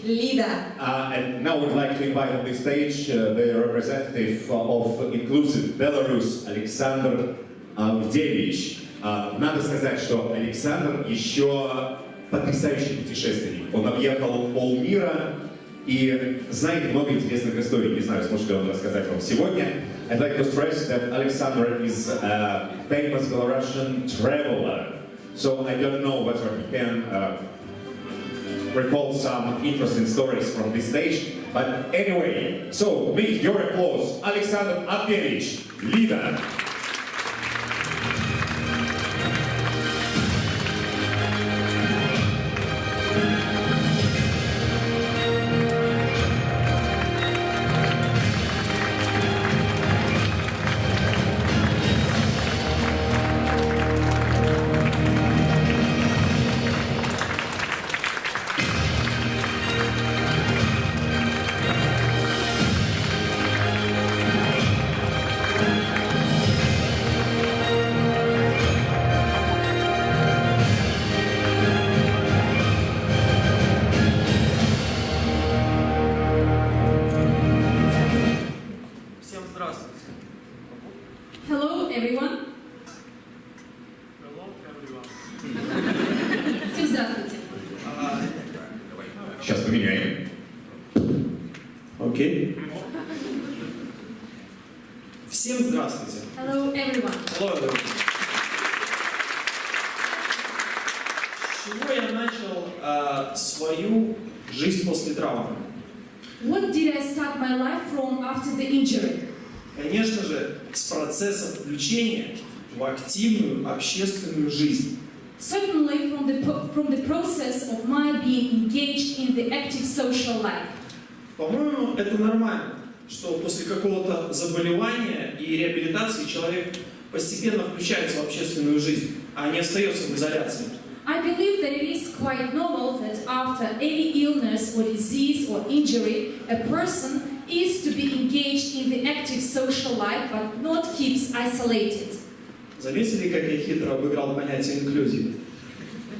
leader. And now we'd like to invite on the stage the representative of Инклюзивной Беларусь, Александр Авдевич. Надо сказать, что Александр еще потрясающий путешественник. Он объехал полмира и знает много интересных историй. Не знаю, сможет ли он рассказать вам сегодня. I'd like to stress that Alexander is a famous Belarusian traveler. So I don't know whether he can recall some interesting stories from this stage. But anyway, so with your applause, Alexander Avdevich, leader. Hello everyone. Всем здравствуйте. Сейчас поменяем. Окей. Всем здравствуйте. Hello everyone. Hello, everyone. С чего я начал свою жизнь после травмы? What did I start my life from after the injury? Конечно же, с процесса включения в активную общественную жизнь. Certainly from the process of my being engaged in the active social life. По-моему, это нормально, что после какого-то заболевания и реабилитации человек постепенно включается в общественную жизнь, а не остается в изоляции. I believe that it is quite normal that after any illness or disease or injury, a person is to be engaged in the active social life, but not keeps isolated. Заметили, как я хитро обыграл понятие инклюзии?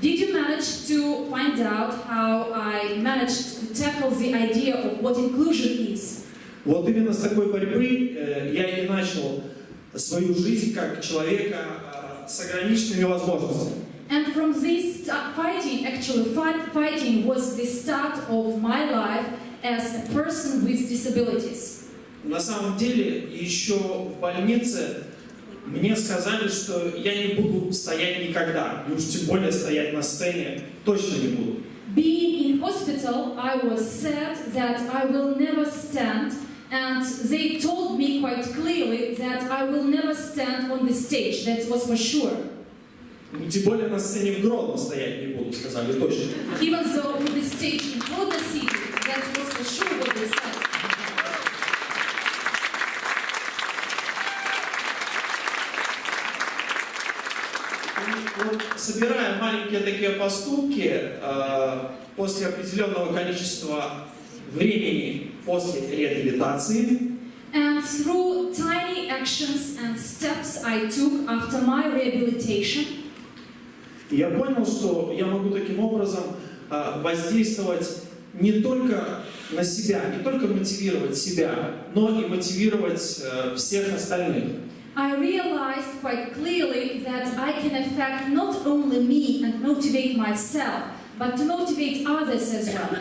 Did you manage to find out how I managed to tackle the idea of what inclusion is? Вот именно с такой борьбы я и начал свою жизнь как человека с ограниченными возможностями. And from this fighting, actually fighting was the start of my life as a person with disabilities. На самом деле, еще в больнице мне сказали, что я не буду стоять никогда, и уж тем более стоять на сцене точно не буду. Being in hospital, I was said that I will never stand, and they told me quite clearly that I will never stand on the stage. That was for sure. Тем более на сцене в ГРОДНО стоять не буду, сказали точно. Even though on the stage in ГРОДНО city, that was for sure what they said. Вот, собирая маленькие такие поступки, после определенного количества времени после реабилитации, And through tiny actions and steps I took after my rehabilitation, я понял, что я могу таким образом воздействовать не только на себя, не только мотивировать себя, но и мотивировать всех остальных. I realized quite clearly that I can affect not only me and motivate myself, but to motivate others as well.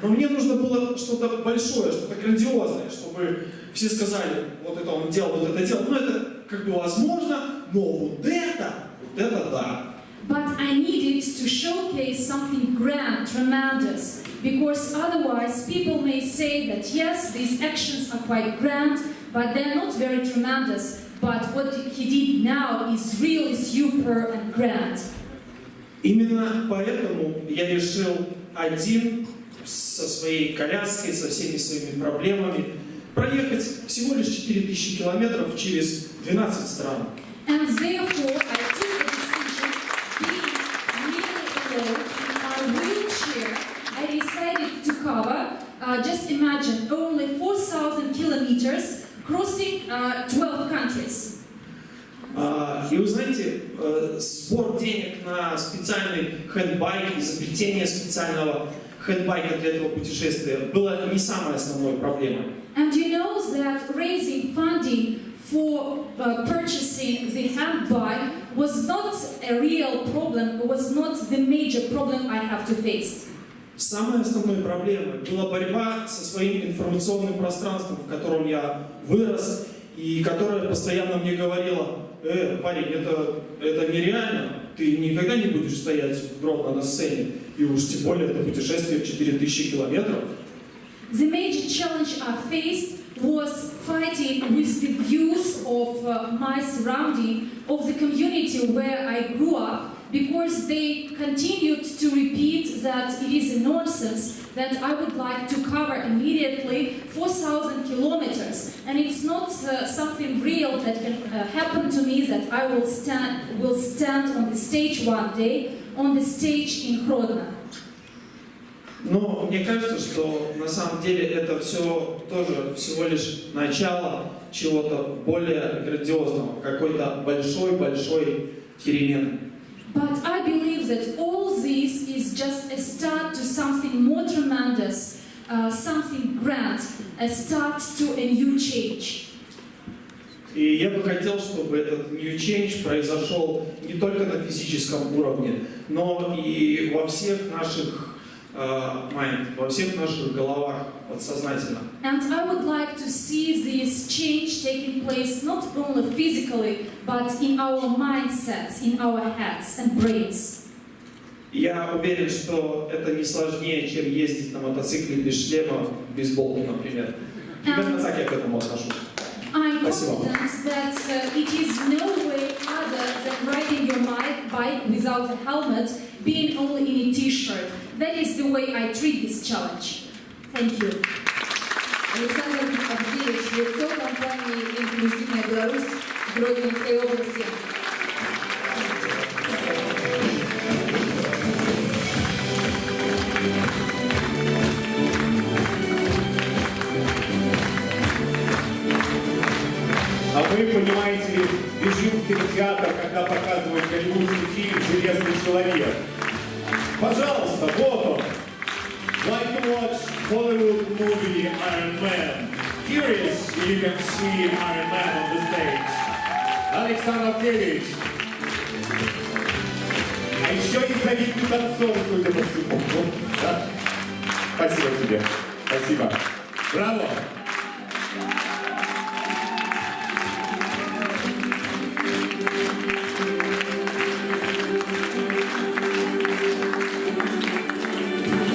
Но мне нужно было что-то большое, что-то грандиозное, чтобы все сказали, вот это он делал, вот это делал. Ну это как бы возможно, но вот это да. But I needed to showcase something grand, tremendous, because otherwise people may say that yes, these actions are quite grand, but they're not very tremendous. But what he did now is really super and grand. Именно поэтому я решил один со своей коляской, со всеми своими проблемами проехать всего лишь 4000 километров через 12 стран. And therefore I took the decision, being nearly alone in my wheelchair, I decided to cover, just imagine, only 4,000 kilometers, crossing 12 countries. И вы знаете, сбор денег на специальный хэндбайк, изобретение специального хендбайка для этого путешествия была не самой основной проблемой. And you know that raising funding for purchasing the handbike was not a real problem, was not the major problem I have to face. Самой основной проблемой была борьба со своим информационным пространством, в котором я вырос, и которое постоянно мне говорило: парень, это нереально, ты никогда не будешь стоять в ГРОДНО на сцене, и уж тем более это путешествие в 4000 километров. The major challenge I faced was fighting with the views of my surrounding, of the community where I grew up, because they continued to repeat that it is a nonsense, that I would like to cover immediately 4,000 kilometers. And it's not something real that can happen to me, that I will stand on the stage one day, on the stage in ГРОДНО. Но мне кажется, что на самом деле это все тоже всего лишь начало чего-то более грандиозного, какой-то большой перемены. But I believe that all this is just a start to something more tremendous, something grand, a start to a new change. И я бы хотел, чтобы этот new change произошел не только на физическом уровне, но и во всех наших во всех наших головах подсознательно. And I would like to see this change taking place not only physically, but in our mindsets, in our heads and brains. Я уверен, что это не сложнее, чем ездить на мотоцикле без шлема, без бейсболки, например. Примерно так я к этому отношусь. I'm confident that it is no way other than riding your bike without a helmet, being only in a t-shirt. That is the way I treat this challenge. Thank you. Александр Авдеевич, лицо компании «Инклюзивная Беларусь» в Гродненской области. А мы, понимаете ли, бежим в кинотеатр, когда показывают голливудский фильм «Железный человек». Пожалуйста, вот он. Like to watch Hollywood movie Iron Man. Here is, you can see Iron Man on the stage. Александр Авдеевич. А еще и завидный танцор, судя по всему. Да? Спасибо тебе. Спасибо. Браво.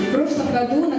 В прошлом году на